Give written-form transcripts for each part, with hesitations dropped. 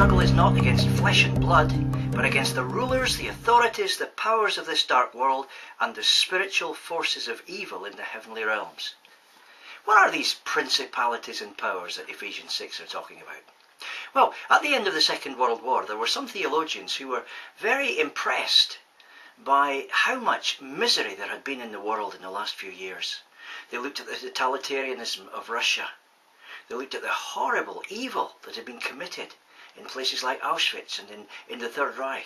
struggle is not against flesh and blood, but against the rulers, the authorities, the powers of this dark world, and the spiritual forces of evil in the heavenly realms. What are these principalities and powers that Ephesians 6 are talking about? Well, at the end of the Second World War, there were some theologians who were very impressed by how much misery there had been in the world in the last few years. They looked at the totalitarianism of Russia. They looked at the horrible evil that had been committed in places like Auschwitz and in the Third Reich.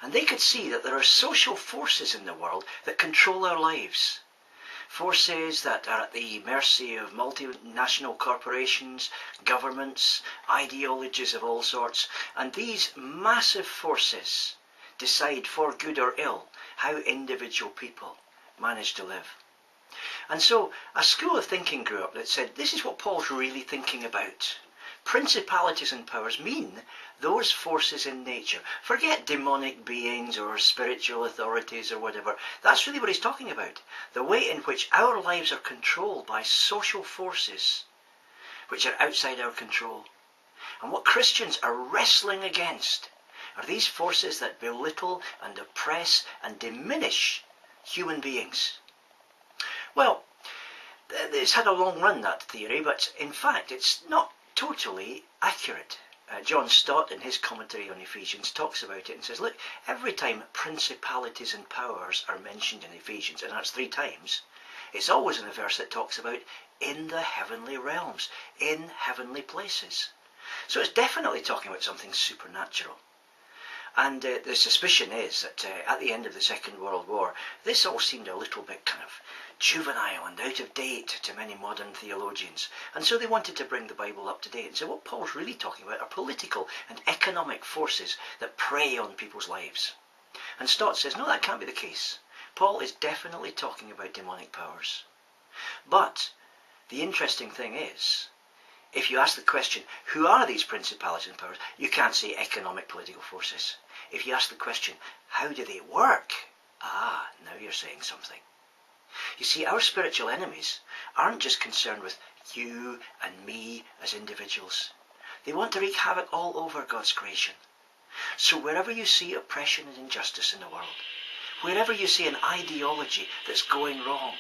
And they could see that there are social forces in the world that control our lives. Forces that are at the mercy of multinational corporations, governments, ideologies of all sorts. And these massive forces decide for good or ill how individual people manage to live. And so a school of thinking grew up that said, this is what Paul's really thinking about. Principalities and powers mean those forces in nature. Forget demonic beings or spiritual authorities or whatever. That's really what he's talking about. The way in which our lives are controlled by social forces which are outside our control. And what Christians are wrestling against are these forces that belittle and oppress and diminish human beings. Well, it's had a long run, that theory, but in fact it's not totally accurate. John Stott, in his commentary on Ephesians, talks about it and says, look, every time principalities and powers are mentioned in Ephesians, and that's 3 times, it's always in a verse that talks about in the heavenly realms, in heavenly places. So it's definitely talking about something supernatural. And the suspicion is that at the end of the Second World War, this all seemed a little bit kind of juvenile and out of date to many modern theologians. And so they wanted to bring the Bible up to date and say what Paul's really talking about are political and economic forces that prey on people's lives. And Stott says, no, that can't be the case. Paul is definitely talking about demonic powers. But the interesting thing is, if you ask the question, who are these principalities and powers? You can't say economic political forces. If you ask the question, how do they work? Now you're saying something. You see, our spiritual enemies aren't just concerned with you and me as individuals. They want to wreak havoc all over God's creation. So wherever you see oppression and injustice in the world, wherever you see an ideology that's going wrong,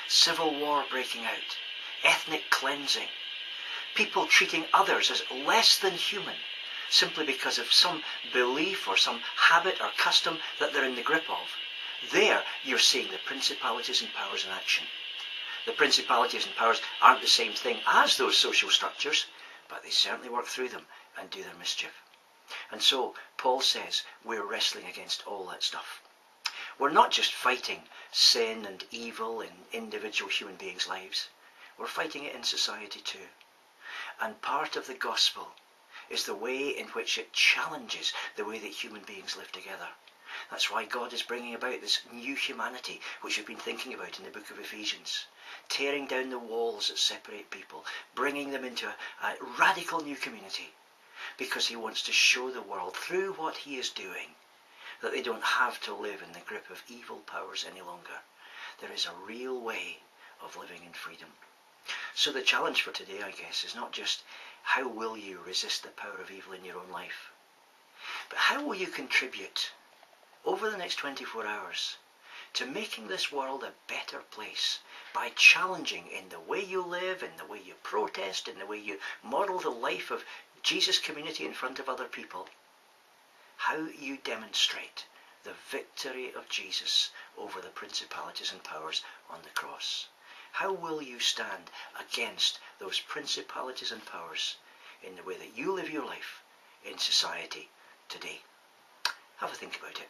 civil war breaking out, ethnic cleansing, people treating others as less than human simply because of some belief or some habit or custom that they're in the grip of, there you're seeing the principalities and powers in action. The principalities and powers aren't the same thing as those social structures, but they certainly work through them and do their mischief. And so Paul says we're wrestling against all that stuff. We're not just fighting sin and evil in individual human beings' lives. We're fighting it in society too. And part of the gospel is the way in which it challenges the way that human beings live together. That's why God is bringing about this new humanity, which we've been thinking about in the book of Ephesians. Tearing down the walls that separate people, bringing them into a radical new community. Because he wants to show the world through what he is doing that they don't have to live in the grip of evil powers any longer. There is a real way of living in freedom. So the challenge for today, I guess, is not just how will you resist the power of evil in your own life, but how will you contribute over the next 24 hours to making this world a better place by challenging in the way you live, in the way you protest, in the way you model the life of Jesus' community in front of other people, how you demonstrate the victory of Jesus over the principalities and powers on the cross. How will you stand against those principalities and powers in the way that you live your life in society today? Have a think about it.